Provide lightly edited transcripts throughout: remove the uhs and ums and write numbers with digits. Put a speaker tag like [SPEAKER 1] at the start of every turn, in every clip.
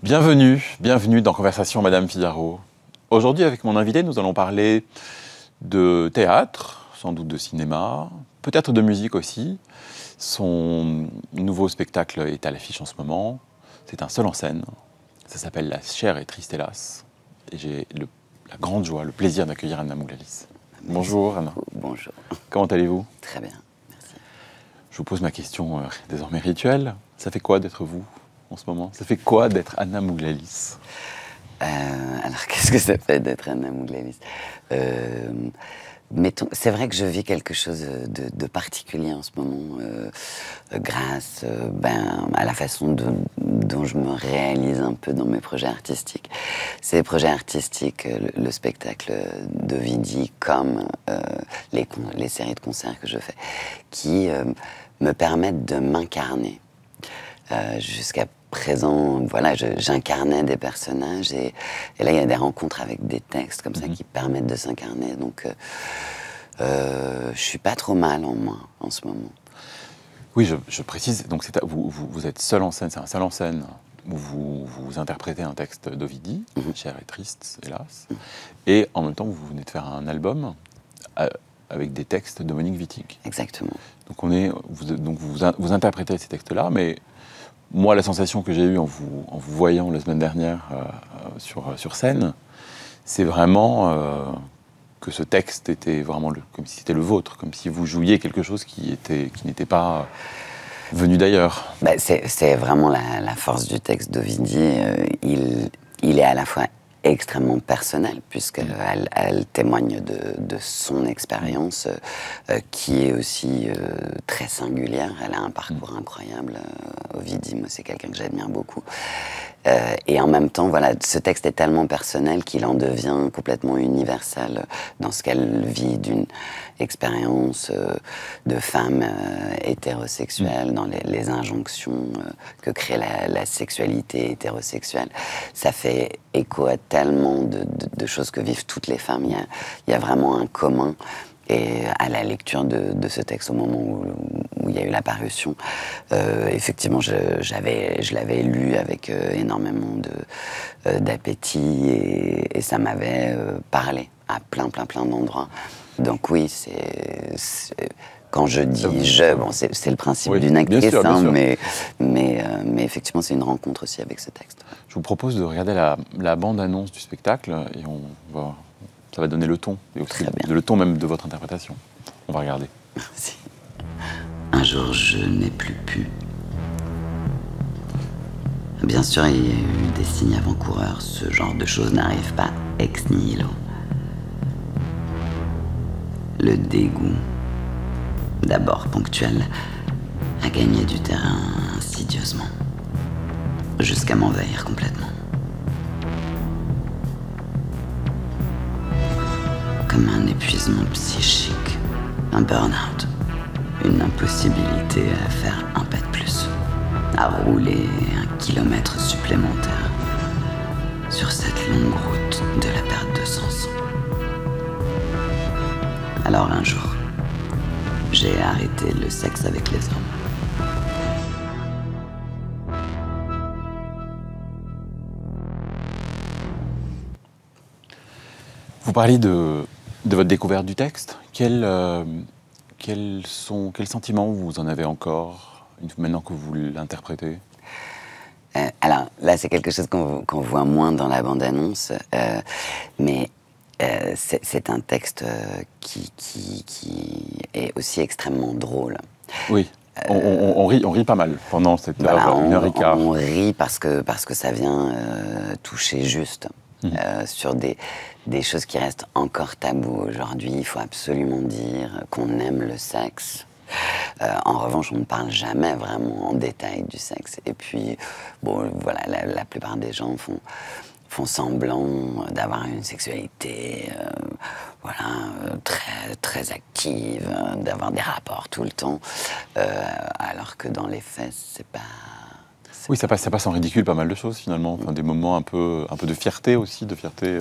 [SPEAKER 1] Bienvenue dans Conversation Madame Figaro. Aujourd'hui, avec mon invité, nous allons parler de théâtre, sans doute de cinéma, peut-être de musique aussi. Son nouveau spectacle est à l'affiche en ce moment. C'est un seul en scène. Ça s'appelle La chère et triste hélas. Et j'ai la grande joie, le plaisir d'accueillir Anna Mouglalis. Bonjour Anna.
[SPEAKER 2] Bonjour.
[SPEAKER 1] Comment allez-vous?
[SPEAKER 2] Très bien, merci.
[SPEAKER 1] Je vous pose ma question désormais rituelle. Ça fait quoi d'être vous en ce moment? Ça fait quoi d'être Anna Mouglalis?
[SPEAKER 2] Alors, qu'est-ce que ça fait d'être Anna Mouglalis? C'est vrai que je vis quelque chose de particulier en ce moment, grâce à la façon dont je me réalise un peu dans mes projets artistiques. Ces projets artistiques, le spectacle d'Ovidie, comme les séries de concerts que je fais, qui me permettent de m'incarner. Jusqu'à présent, voilà, j'incarnais des personnages et là, il y a des rencontres avec des textes comme ça qui permettent de s'incarner. Donc, je suis pas trop mal en moi en ce moment.
[SPEAKER 1] Oui, je précise, donc vous êtes seul en scène, c'est un seul en scène où vous interprétez un texte d'Ovidie, Chère et triste, hélas, et en même temps, vous venez de faire un album avec des textes de Monique Wittig.
[SPEAKER 2] Exactement.
[SPEAKER 1] Donc, vous interprétez ces textes-là, mais moi, la sensation que j'ai eue en vous voyant la semaine dernière sur scène, c'est vraiment que ce texte était vraiment comme si c'était le vôtre, comme si vous jouiez quelque chose qui n'était pas venu d'ailleurs.
[SPEAKER 2] C'est vraiment la force du texte d'Ovidie. Il est à la fois extrêmement personnelle, puisqu'elle témoigne de son expérience, qui est aussi très singulière. Elle a un parcours incroyable. Ovidie, moi, c'est quelqu'un que j'admire beaucoup. Et en même temps, voilà, ce texte est tellement personnel qu'il en devient complètement universel dans ce qu'elle vit d'une expérience de femme hétérosexuelle, dans les injonctions que crée la sexualité hétérosexuelle. Ça fait écho à tellement de choses que vivent toutes les femmes. Il y a vraiment un commun. Et à la lecture de ce texte, au moment où il y a eu la parution, effectivement, je l'avais lu avec énormément d'appétit et ça m'avait parlé à plein d'endroits. Donc oui, quand je dis bon, c'est le principe d'une actrice,
[SPEAKER 1] bien sûr.
[SPEAKER 2] Mais effectivement, c'est une rencontre aussi avec ce texte.
[SPEAKER 1] Je vous propose de regarder la bande-annonce du spectacle et ça va donner le ton, et aussi le ton même de votre interprétation. On va regarder.
[SPEAKER 2] Merci. Un jour, je n'ai plus pu. Bien sûr, il y a eu des signes avant-coureurs. Ce genre de choses n'arrive pas ex nihilo. Le dégoût, d'abord ponctuel, a gagné du terrain insidieusement, jusqu'à m'envahir complètement. Comme un épuisement psychique, un burn-out, une impossibilité à faire un pas de plus, à rouler 1 kilomètre supplémentaire sur cette longue route de la perte de sens. Alors un jour, j'ai arrêté le sexe avec les hommes.
[SPEAKER 1] Vous parliez de votre découverte du texte. Quels sentiments vous en avez encore maintenant que vous l'interprétez?
[SPEAKER 2] Alors là, c'est quelque chose qu'on voit moins dans la bande-annonce, mais c'est un texte qui est aussi extrêmement drôle.
[SPEAKER 1] Oui, on rit pas mal pendant cette heure, 1h15.
[SPEAKER 2] On rit parce que ça vient toucher juste. Sur des choses qui restent encore tabous aujourd'hui. Il faut absolument dire qu'on aime le sexe. En revanche, on ne parle jamais vraiment en détail du sexe. Et puis, bon, voilà, la plupart des gens font semblant d'avoir une sexualité très active, d'avoir des rapports tout le temps, alors que dans les faits, c'est pas...
[SPEAKER 1] Oui, ça passe en ridicule pas mal de choses finalement, enfin, des moments un peu de fierté aussi, de fierté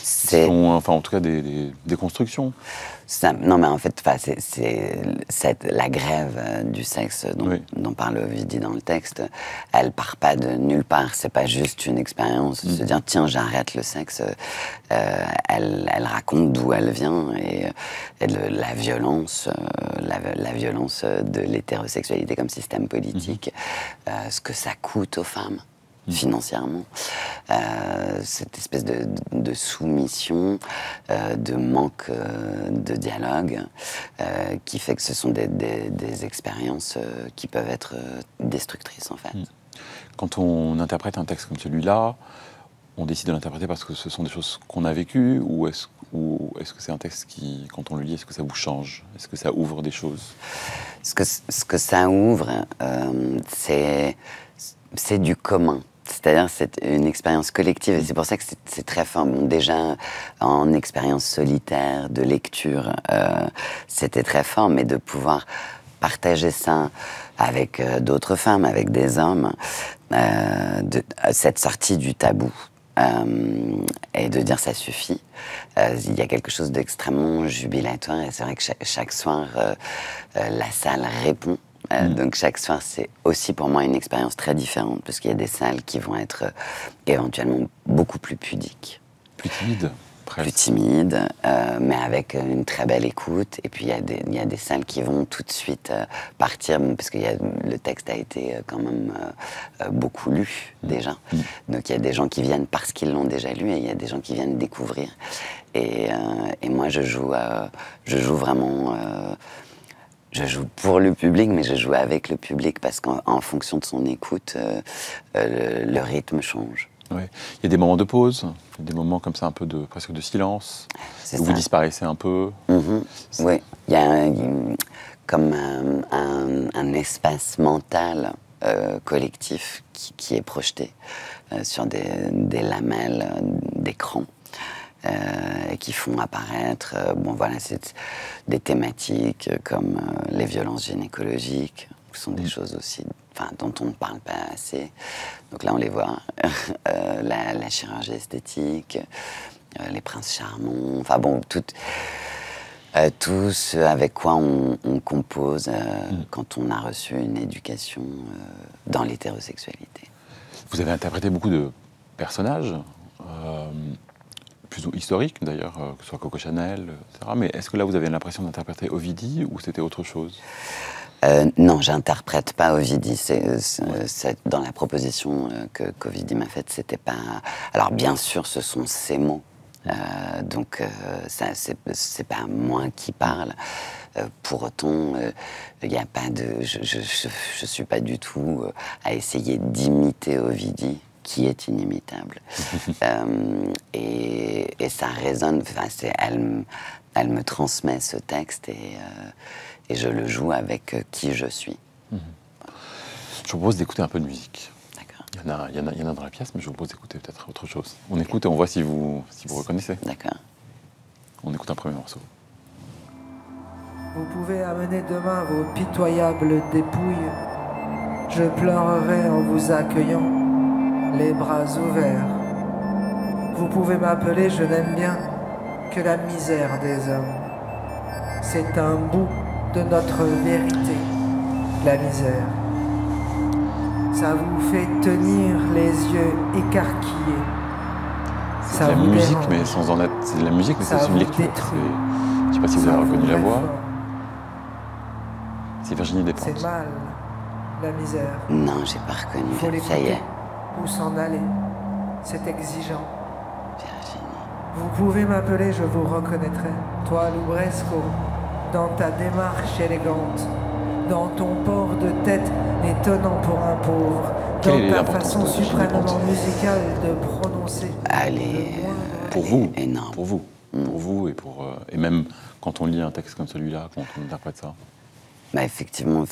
[SPEAKER 1] qui sont, enfin en tout cas des constructions.
[SPEAKER 2] Non, mais en fait, la grève du sexe dont parle Ovidie dans le texte, elle part pas de nulle part. C'est pas juste une expérience de se dire tiens, j'arrête le sexe. Elle raconte d'où elle vient et la violence de l'hétérosexualité comme système politique, ce que ça coûte aux femmes. Financièrement, cette espèce de soumission, de manque de dialogue, qui fait que ce sont des expériences qui peuvent être destructrices en fait.
[SPEAKER 1] Quand on interprète un texte comme celui-là, on décide de l'interpréter parce que ce sont des choses qu'on a vécues, ou est-ce que c'est un texte qui, quand on le lit, est-ce que ça vous change? Est-ce que ça ouvre des choses?
[SPEAKER 2] Ce que ça ouvre, c'est du commun. C'est-à-dire c'est une expérience collective et c'est pour ça que c'est très fort. Bon, déjà, en expérience solitaire, de lecture, c'était très fort, mais de pouvoir partager ça avec d'autres femmes, avec des hommes, cette sortie du tabou. Et de dire ça suffit. Il y a quelque chose d'extrêmement jubilatoire et c'est vrai que chaque soir, la salle répond. Donc chaque soir, c'est aussi pour moi une expérience très différente, parce qu'il y a des salles qui vont être éventuellement beaucoup plus pudiques.
[SPEAKER 1] Plus timides, presque.
[SPEAKER 2] Plus timides, mais avec une très belle écoute. Et puis il y a des salles qui vont tout de suite partir, parce que le texte a été quand même beaucoup lu déjà. Donc il y a des gens qui viennent parce qu'ils l'ont déjà lu, et il y a des gens qui viennent découvrir. Et moi, je joue vraiment... je joue pour le public, mais je joue avec le public parce qu'en fonction de son écoute, le rythme change.
[SPEAKER 1] Ouais. Il y a des moments de pause, des moments comme ça un peu presque de silence, où vous disparaissez un peu.
[SPEAKER 2] Oui, il y a comme un espace mental collectif qui est projeté sur des lamelles d'écran. Et qui font apparaître, c'est des thématiques comme les violences gynécologiques, qui sont des choses aussi, dont on ne parle pas assez. Donc là, on les voit. La chirurgie esthétique, les princes charmants, tout ce avec quoi on compose quand on a reçu une éducation dans l'hétérosexualité.
[SPEAKER 1] Vous avez interprété beaucoup de personnages. Plus historique d'ailleurs, que ce soit Coco Chanel, etc. Mais est-ce que là vous avez l'impression d'interpréter Ovidie ou c'était autre chose?
[SPEAKER 2] Non, j'interprète pas Ovidie. C'est dans la proposition qu'Ovidie m'a faite, c'était pas... Alors bien sûr, ce sont ses mots, donc c'est pas moi qui parle. Pour autant, il y a pas de... Je suis pas du tout à essayer d'imiter Ovidie, qui est inimitable. Et ça résonne, elle me transmet ce texte et je le joue avec qui je suis.
[SPEAKER 1] Je vous propose d'écouter un peu de musique.
[SPEAKER 2] D'accord.
[SPEAKER 1] Il y en a dans la pièce, mais je vous propose d'écouter peut-être autre chose. On écoute et on voit si vous reconnaissez.
[SPEAKER 2] D'accord.
[SPEAKER 1] On écoute un premier morceau.
[SPEAKER 3] Vous pouvez amener demain vos pitoyables dépouilles. Je pleurerai en vous accueillant, les bras ouverts. Vous pouvez m'appeler, je n'aime bien que la misère des hommes. C'est un bout de notre vérité, la misère. Ça vous fait tenir les yeux écarquillés.
[SPEAKER 1] C'est de la musique, mais sans en être... C'est de la musique, mais c'est une lecture. Je ne sais pas si vous avez reconnu la voix. C'est Virginie Despentes.
[SPEAKER 3] C'est mal, la misère.
[SPEAKER 2] Non, j'ai pas reconnu. Ça y est.
[SPEAKER 3] Ou s'en aller, c'est exigeant.
[SPEAKER 2] Virginie.
[SPEAKER 3] Vous pouvez m'appeler, je vous reconnaîtrai. Toi, Lubresco, dans ta démarche élégante, dans ton port de tête étonnant pour un pauvre, dans ta façon suprêmement musicale de prononcer.
[SPEAKER 2] Allez,
[SPEAKER 1] pour vous,
[SPEAKER 2] énorme.
[SPEAKER 1] Pour vous, pour vous et même quand on lit un texte comme celui-là, quand on interprète ça.
[SPEAKER 2] Bah effectivement,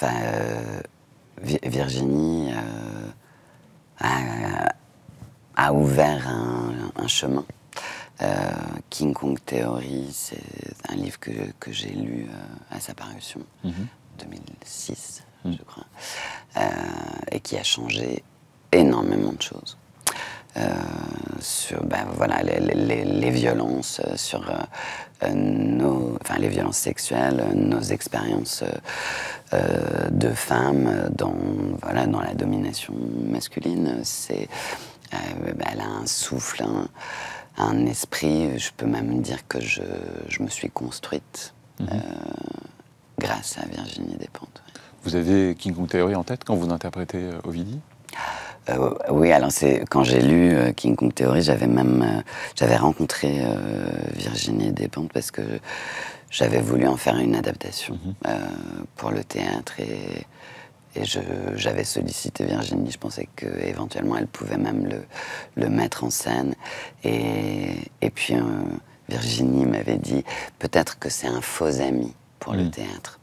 [SPEAKER 2] Virginie a ouvert un chemin. King Kong Theory, c'est un livre que j'ai lu à sa parution, 2006, je crois, et qui a changé énormément de choses. sur voilà, les violences, sur les violences sexuelles, nos expériences de femmes voilà, dans la domination masculine. Elle a un souffle, un esprit. Je peux même dire que je me suis construite grâce à Virginie Despentes. Ouais.
[SPEAKER 1] Vous avez King Kong Theory en tête quand vous interprétez Ovidie?
[SPEAKER 2] Oui, alors quand j'ai lu King Kong Theory, j'avais rencontré Virginie Despentes parce que j'avais voulu en faire une adaptation pour le théâtre et j'avais sollicité Virginie. Je pensais qu'éventuellement elle pouvait même le mettre en scène. Et puis Virginie m'avait dit peut-être que c'est un faux ami pour le théâtre.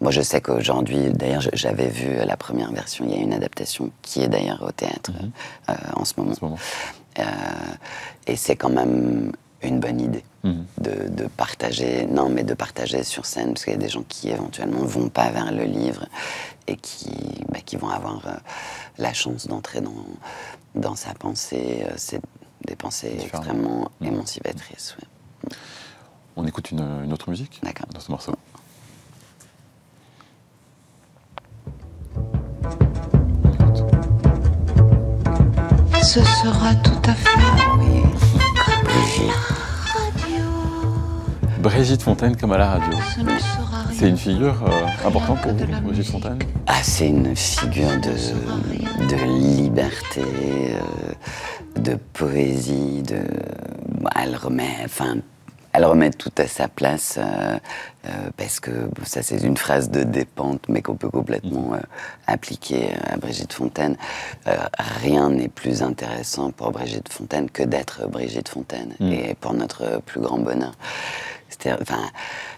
[SPEAKER 2] Moi, je sais qu'aujourd'hui, d'ailleurs, j'avais vu la première version. Il y a une adaptation qui est d'ailleurs au théâtre en ce moment. Et c'est quand même une bonne idée de partager, de partager sur scène, parce qu'il y a des gens qui éventuellement vont pas vers le livre et qui vont avoir la chance d'entrer dans sa pensée. C'est des pensées extrêmement émancipatrices. Ouais.
[SPEAKER 1] On écoute une autre musique dans ce morceau.
[SPEAKER 4] Ce sera tout à fait
[SPEAKER 1] Brigitte Fontaine comme à la radio. C'est une figure importante pour vous, Brigitte Fontaine?
[SPEAKER 2] C'est une figure de liberté, de poésie, elle remet tout à sa place, parce que ça c'est une phrase de Despentes, mais qu'on peut complètement appliquer à Brigitte Fontaine. Rien n'est plus intéressant pour Brigitte Fontaine que d'être Brigitte Fontaine, et pour notre plus grand bonheur.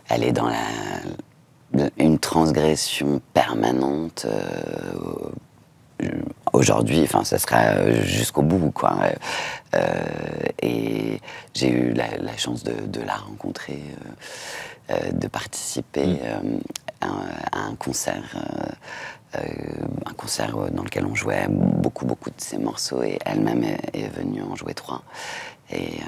[SPEAKER 2] Elle est dans une transgression permanente. Aujourd'hui, ça sera jusqu'au bout, quoi. Et j'ai eu la chance de la rencontrer, de participer à un concert dans lequel on jouait beaucoup de ses morceaux, et elle-même est venue en jouer 3. Et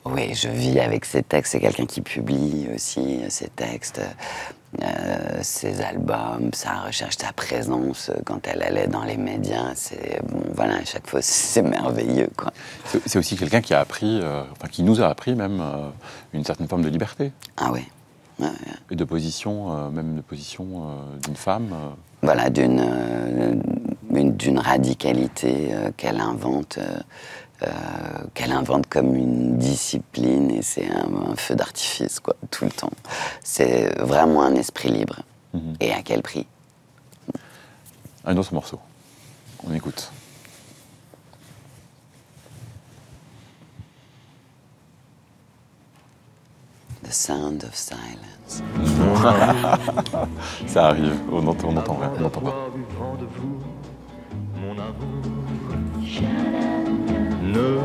[SPEAKER 2] oui, je vis avec ses textes. C'est quelqu'un qui publie aussi ses textes, ses albums, sa recherche, sa présence quand elle allait dans les médias. À chaque fois, c'est merveilleux, quoi.
[SPEAKER 1] C'est aussi quelqu'un qui a appris, qui nous a appris même une certaine forme de liberté.
[SPEAKER 2] Ah oui. Ouais.
[SPEAKER 1] Et de position, même de position d'une femme.
[SPEAKER 2] Voilà, d'une radicalité qu'elle invente. Qu'elle invente comme une discipline, et c'est un feu d'artifice, quoi, tout le temps. C'est vraiment un esprit libre. Et à quel prix?
[SPEAKER 1] Un autre morceau. On écoute.
[SPEAKER 2] The Sound of Silence.
[SPEAKER 1] Ça arrive, on n'entend rien, on n'entend pas.
[SPEAKER 5] Ne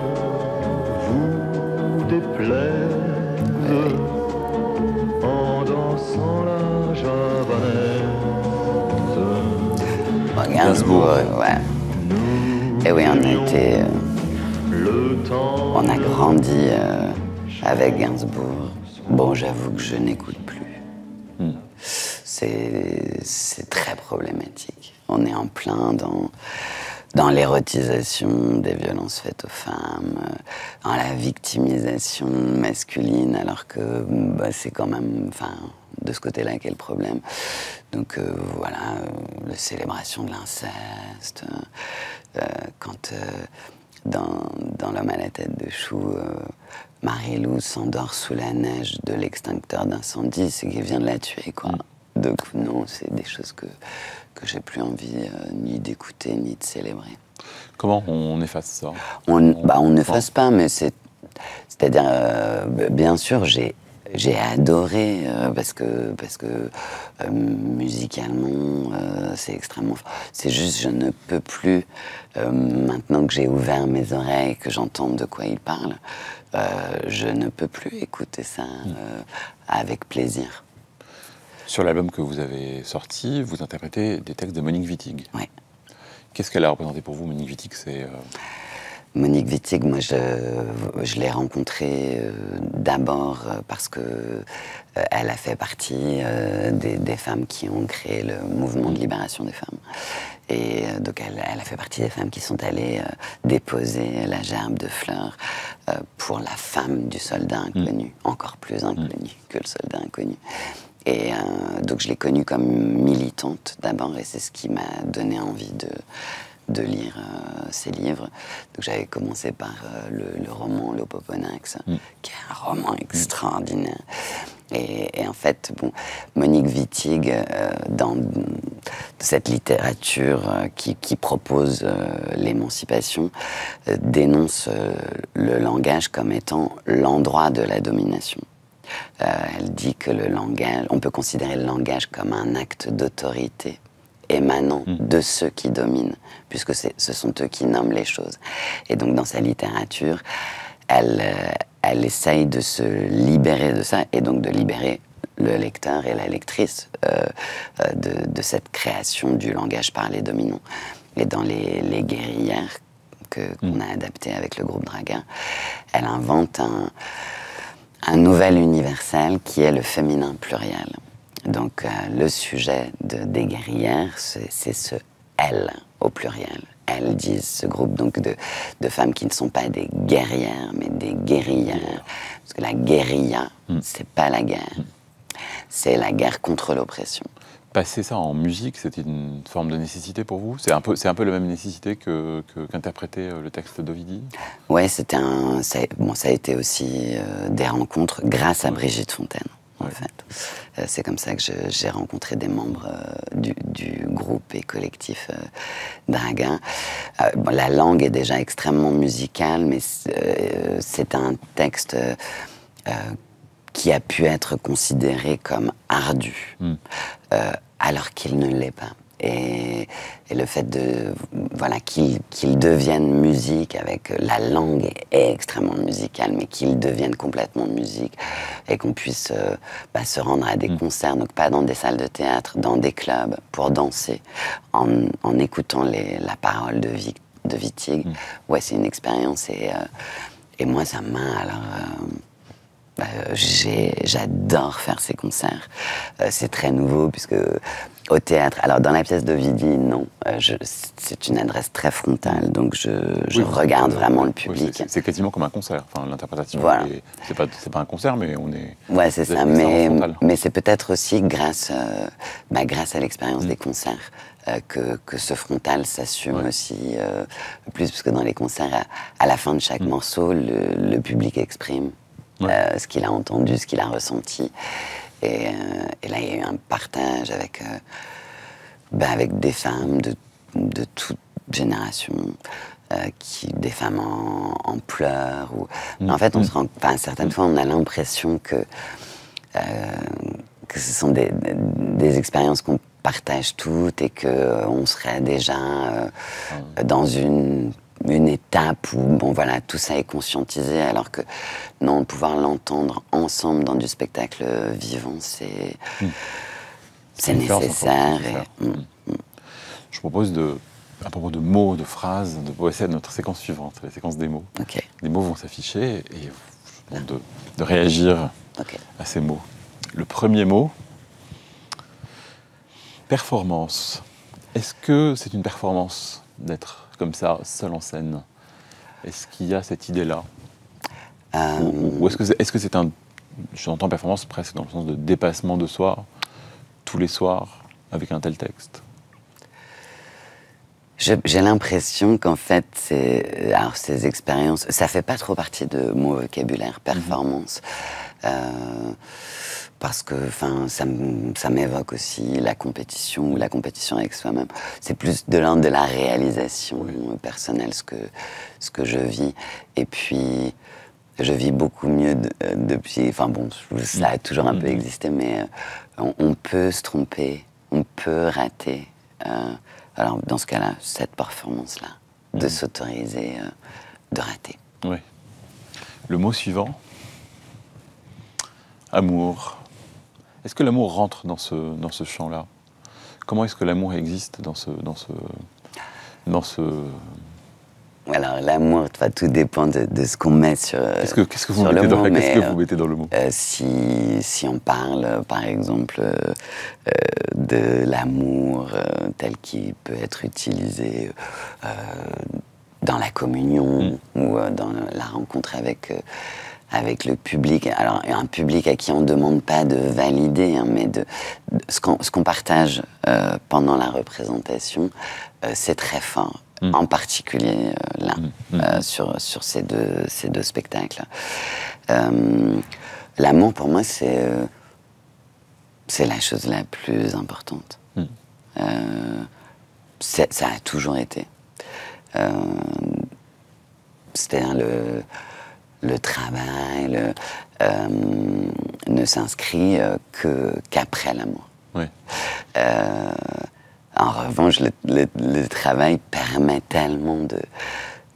[SPEAKER 5] vous déplaise en dansant la javanaise.
[SPEAKER 2] Gainsbourg, ouais. Et oui, on a grandi avec Gainsbourg. Bon, j'avoue que je n'écoute plus. C'est très problématique. On est en plein dans l'érotisation des violences faites aux femmes, dans la victimisation masculine, alors que c'est quand même, de ce côté-là qu'est le problème. Donc la célébration de l'inceste, quand dans L'homme à la tête de chou, Marie-Lou s'endort sous la neige de l'extincteur d'incendie, c'est qu'il vient de la tuer, quoi. Donc non, c'est des choses que j'ai plus envie ni d'écouter ni de célébrer.
[SPEAKER 1] Comment on efface ça?
[SPEAKER 2] On n'efface pas, mais c'est-à-dire, bien sûr, j'ai adoré parce que musicalement c'est extrêmement fort. C'est juste, je ne peux plus, maintenant que j'ai ouvert mes oreilles, que j'entends de quoi il parle, je ne peux plus écouter ça avec plaisir.
[SPEAKER 1] Sur l'album que vous avez sorti, vous interprétez des textes de Monique Wittig.
[SPEAKER 2] Oui.
[SPEAKER 1] Qu'est-ce qu'elle a représenté pour vous, Monique Wittig?
[SPEAKER 2] Monique Wittig, moi je l'ai rencontrée d'abord parce que elle a fait partie des femmes qui ont créé le mouvement de libération des femmes. Et donc elle a fait partie des femmes qui sont allées déposer la gerbe de fleurs pour la femme du soldat inconnu, encore plus inconnu que le soldat inconnu. Et donc je l'ai connue comme militante d'abord, et c'est ce qui m'a donné envie de lire ses livres. Donc j'avais commencé par le roman L'Opoponax, qui est un roman extraordinaire. Et en fait, bon, Monique Wittig, dans cette littérature qui propose l'émancipation, dénonce le langage comme étant l'endroit de la domination. Elle dit que le langage, on peut considérer le langage comme un acte d'autorité émanant de ceux qui dominent, puisque ce sont eux qui nomment les choses. Et donc dans sa littérature, elle essaye de se libérer de ça, et donc de libérer le lecteur et la lectrice de cette création du langage par les dominants. Et dans les guerrières qu'on a adaptées avec le groupe Draga, elle invente un nouvel universel qui est le féminin pluriel. Donc le sujet des guerrières, c'est ce « elles » au pluriel. Elles disent ce groupe donc de femmes qui ne sont pas des guerrières, mais des guérillères. Parce que la guérilla, c'est pas la guerre. C'est la guerre contre l'oppression.
[SPEAKER 1] Passer ça en musique, c'était une forme de nécessité pour vous? C'est un peu la même nécessité qu'interpréter le texte d'Ovidie? Oui,
[SPEAKER 2] ça a été aussi des rencontres grâce à Brigitte Fontaine. En fait. C'est comme ça que j'ai rencontré des membres du groupe et collectif Draga. La langue est déjà extrêmement musicale, mais c'est un texte qui a pu être considéré comme ardu, alors qu'il ne l'est pas. Et le fait qu'il devienne musique, avec la langue est extrêmement musicale, mais qu'il devienne complètement musique, et qu'on puisse se rendre à des concerts, donc pas dans des salles de théâtre, dans des clubs, pour danser, en écoutant la parole de Wittig. Ouais, c'est une expérience, et moi ça m'a j'adore faire ces concerts. C'est très nouveau, puisque au théâtre, alors dans la pièce d'Ovidie, non, c'est une adresse très frontale, donc je regarde vraiment le public.
[SPEAKER 1] Oui, c'est quasiment comme un concert, enfin, l'interprétation.
[SPEAKER 2] Voilà.
[SPEAKER 1] C'est pas un concert, mais on est...
[SPEAKER 2] Ouais, c'est ça, mais c'est peut-être aussi grâce à l'expérience des concerts que ce frontal s'assume aussi plus, parce que dans les concerts, à la fin de chaque morceau, le public exprime ce qu'il a entendu, ce qu'il a ressenti. Et là, il y a eu un partage avec des femmes de toute génération, des femmes en pleurs. En fait, on se rend, certaines fois, on a l'impression que ce sont des expériences qu'on partage toutes, et qu'on serait déjà dans une étape où tout ça est conscientisé, alors que non, pouvoir l'entendre ensemble dans du spectacle vivant, c'est nécessaire.
[SPEAKER 1] Je propose à propos de mots, de phrases, de passer à notre séquence suivante, la séquence des mots.
[SPEAKER 2] Okay.
[SPEAKER 1] Les mots vont s'afficher, et je vous demande de réagir à ces mots. Le premier mot, performance. Est-ce que c'est une performance d'être comme ça, seul en scène? Est-ce qu'il y a cette idée-là? Ou est-ce que c'est un... J'entends performance presque dans le sens de dépassement de soi, tous les soirs, avec un tel texte.
[SPEAKER 2] J'ai l'impression qu'en fait, ces expériences, ça fait pas trop partie de mon vocabulaire, performance. Parce que ça m'évoque aussi la compétition, ou la compétition avec soi-même. C'est plus de l'ordre de la réalisation personnelle, ce que je vis. Et puis, je vis beaucoup mieux depuis... ça a toujours un peu existé, mais on peut se tromper, on peut rater. Alors, dans ce cas-là, cette performance-là, de s'autoriser de rater.
[SPEAKER 1] Oui. Le mot suivant, amour. Est-ce que l'amour rentre dans ce champ-là? Comment est-ce que l'amour existe dans ce
[SPEAKER 2] Alors l'amour, tout dépend de ce qu'on met sur,
[SPEAKER 1] Qu'est-ce que vous
[SPEAKER 2] sur le
[SPEAKER 1] mettez
[SPEAKER 2] mot.
[SPEAKER 1] qu'est-ce que vous mettez dans le mot?
[SPEAKER 2] Si on parle, par exemple, de l'amour tel qu'il peut être utilisé dans la communion ou dans la rencontre avec le public. Alors, un public à qui on ne demande pas de valider, hein, mais ce qu'on partage pendant la représentation, c'est très fort. En particulier là, sur ces deux spectacles. L'amour, pour moi, c'est la chose la plus importante. Ça a toujours été. C'est-à-dire le travail ne s'inscrit qu'après l'amour.
[SPEAKER 1] Oui.
[SPEAKER 2] En revanche, le travail permet tellement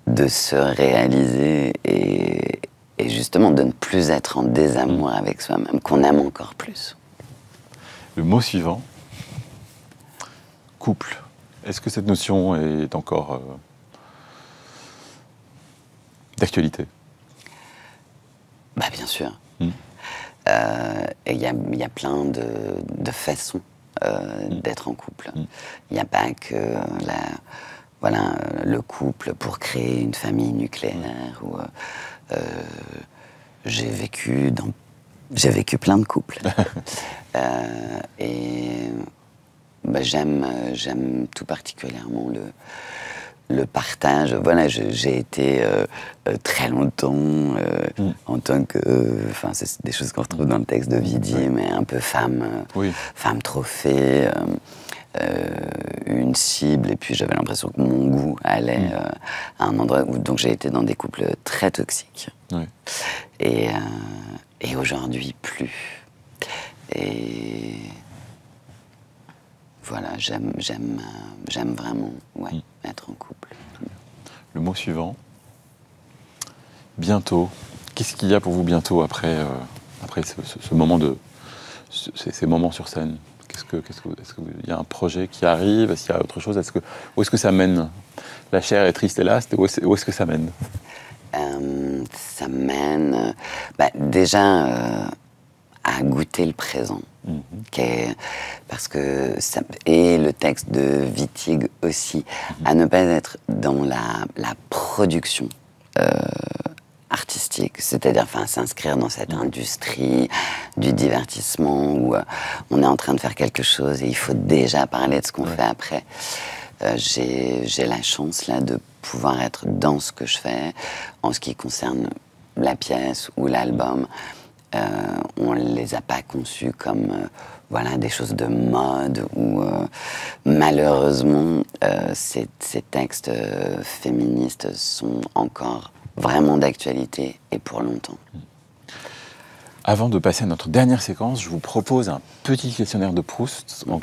[SPEAKER 2] de se réaliser et justement de ne plus être en désamour avec soi-même, qu'on aime encore plus.
[SPEAKER 1] Le mot suivant, couple. Est-ce que cette notion est encore d'actualité?
[SPEAKER 2] Bah, bien sûr. Et il y a plein de façons d'être en couple. Il n'y a pas que le couple pour créer une famille nucléaire. J'ai vécu plein de couples. Et bah, j'aime tout particulièrement le partage. Voilà, j'ai été très longtemps en tant que... Enfin, c'est des choses qu'on retrouve dans le texte d'Ovidie, mais un peu femme trophée, une cible, et puis j'avais l'impression que mon goût allait à un endroit où... Donc j'ai été dans des couples très toxiques.
[SPEAKER 1] Oui.
[SPEAKER 2] Et aujourd'hui, plus. Et... Voilà, j'aime vraiment être en couple.
[SPEAKER 1] Le mot suivant, bientôt. Qu'est-ce qu'il y a pour vous bientôt après ce moment ces moments sur scène? Est-ce qu'il y a un projet qui arrive? Est-ce qu'il y a autre chose? Où est-ce que ça mène? La chair est triste, hélas. Où est-ce que ça mène?
[SPEAKER 2] Ça mène déjà à goûter le présent. Parce que et le texte de Wittig aussi, à ne pas être dans la production artistique, c'est-à-dire s'inscrire dans cette industrie du divertissement où on est en train de faire quelque chose et il faut déjà parler de ce qu'on fait après. J'ai la chance là de pouvoir être dans ce que je fais en ce qui concerne la pièce ou l'album. On ne les a pas conçus comme des choses de mode où malheureusement ces textes féministes sont encore vraiment d'actualité et pour longtemps.
[SPEAKER 1] Avant de passer à notre dernière séquence, je vous propose un petit questionnaire de Proust en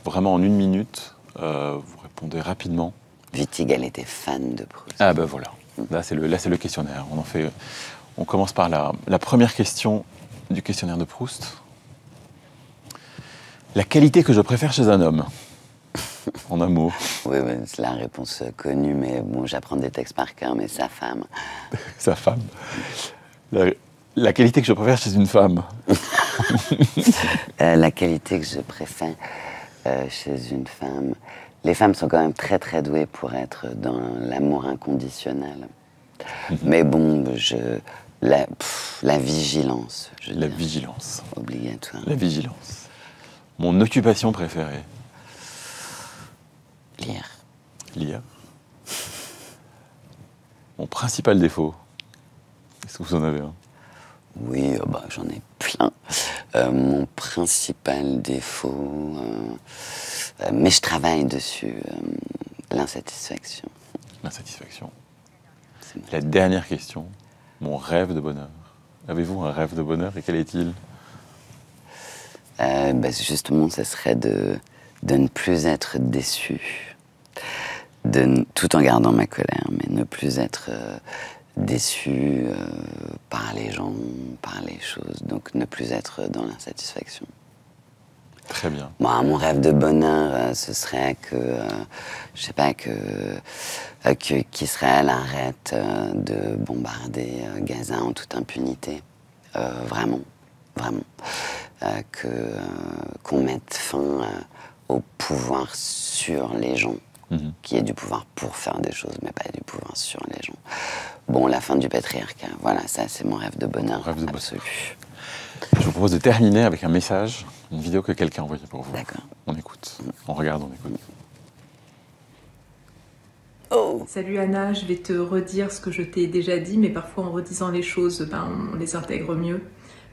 [SPEAKER 1] vraiment en 1 minute. Vous répondez rapidement.
[SPEAKER 2] Wittig, elle était fan de Proust.
[SPEAKER 1] Ah ben voilà, là c'est le questionnaire. On commence par la première question du questionnaire de Proust. La qualité que je préfère chez un homme, en un mot.
[SPEAKER 2] Oui, c'est la réponse connue, mais bon, j'apprends des textes par cœur, mais sa femme.
[SPEAKER 1] Sa femme. La qualité que je préfère chez une femme.
[SPEAKER 2] La qualité que je préfère chez une femme... Les femmes sont quand même très très douées pour être dans l'amour inconditionnel. Mais bon, la vigilance.
[SPEAKER 1] La vigilance.
[SPEAKER 2] Obligatoire.
[SPEAKER 1] La vigilance. Mon occupation préférée.
[SPEAKER 2] Lire.
[SPEAKER 1] Lire. Mon principal défaut. Est-ce que vous en avez un?
[SPEAKER 2] Oui, j'en ai plein. Mon principal défaut, mais je travaille dessus, l'insatisfaction.
[SPEAKER 1] L'insatisfaction. La dernière question. Mon rêve de bonheur. Avez-vous un rêve de bonheur et quel est-il?
[SPEAKER 2] Justement, ce serait de ne plus être déçu. Tout en gardant ma colère, mais ne plus être déçu par les gens, par les choses. Donc ne plus être dans l'insatisfaction.
[SPEAKER 1] Très bien.
[SPEAKER 2] Moi, mon rêve de bonheur, ce serait que, je sais pas, qu'Israël arrête de bombarder Gaza en toute impunité. Vraiment, vraiment. Qu'on mette fin au pouvoir sur les gens. Qu'il y ait du pouvoir pour faire des choses, mais pas du pouvoir sur les gens. Bon, la fin du patriarcat, voilà, ça c'est mon rêve de bonheur absolu.
[SPEAKER 1] Je vous propose de terminer avec un message, une vidéo que quelqu'un a envoyée pour vous.
[SPEAKER 2] D'accord.
[SPEAKER 1] On écoute, on regarde, on écoute.
[SPEAKER 2] Oh.
[SPEAKER 6] Salut Anna, je vais te redire ce que je t'ai déjà dit, mais parfois en redisant les choses, on les intègre mieux.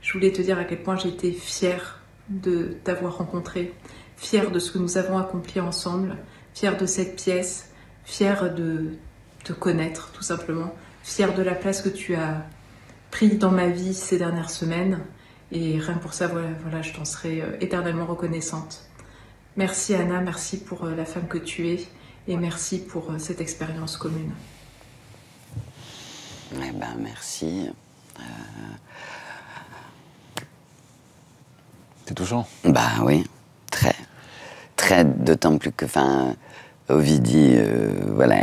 [SPEAKER 6] Je voulais te dire à quel point j'étais fière de t'avoir rencontré, fière de ce que nous avons accompli ensemble, fière de cette pièce, fière de te connaître tout simplement, fière de la place que tu as pris dans ma vie ces dernières semaines. Et rien que pour ça, voilà, je t'en serai éternellement reconnaissante. Merci Anna, merci pour la femme que tu es et merci pour cette expérience commune.
[SPEAKER 2] Eh ben, merci.
[SPEAKER 1] C'est touchant.
[SPEAKER 2] Bah oui, très. Très, d'autant plus que, Ovidie, voilà,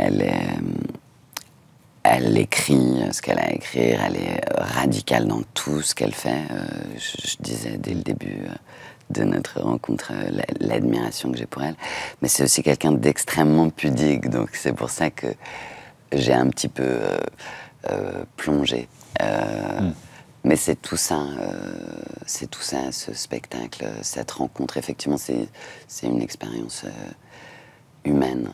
[SPEAKER 2] elle écrit ce qu'elle a à écrire, elle est radicale dans tout ce qu'elle fait. Je disais dès le début de notre rencontre l'admiration que j'ai pour elle. Mais c'est aussi quelqu'un d'extrêmement pudique, donc c'est pour ça que j'ai un petit peu plongé. Mais c'est tout ça, ce spectacle, cette rencontre. Effectivement, c'est une expérience humaine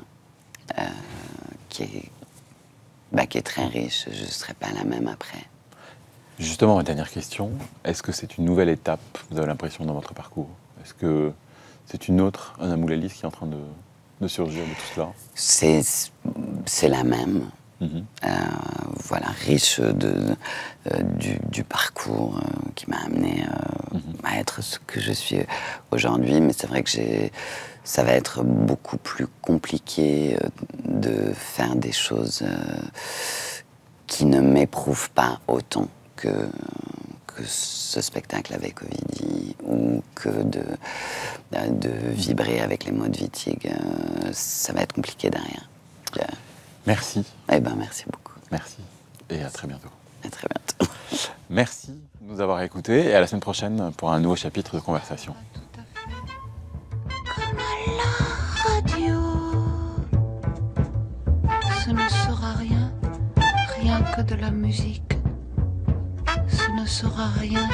[SPEAKER 2] qui est très riche. Je ne serais pas la même après.
[SPEAKER 1] Justement, ma dernière question, est-ce que c'est une nouvelle étape, vous avez l'impression, dans votre parcours? Est-ce que c'est une autre Anna Moulalis qui est en train de surgir de tout cela?
[SPEAKER 2] C'est la même. Voilà, riche du parcours qui m'a amené à être ce que je suis aujourd'hui. Mais c'est vrai que ça va être beaucoup plus compliqué de faire des choses qui ne m'éprouvent pas autant que ce spectacle avec Ovidie ou que de vibrer avec les mots de Wittig. Ça va être compliqué derrière.
[SPEAKER 1] Merci.
[SPEAKER 2] Eh ben, merci beaucoup.
[SPEAKER 1] Merci. Et à très bientôt.
[SPEAKER 2] À très bientôt.
[SPEAKER 1] Merci de nous avoir écoutés et à la semaine prochaine pour un nouveau chapitre de conversation.
[SPEAKER 4] Tout à fait. Comme à la radio. Ce ne sera rien, rien que de la musique. Ce ne sera rien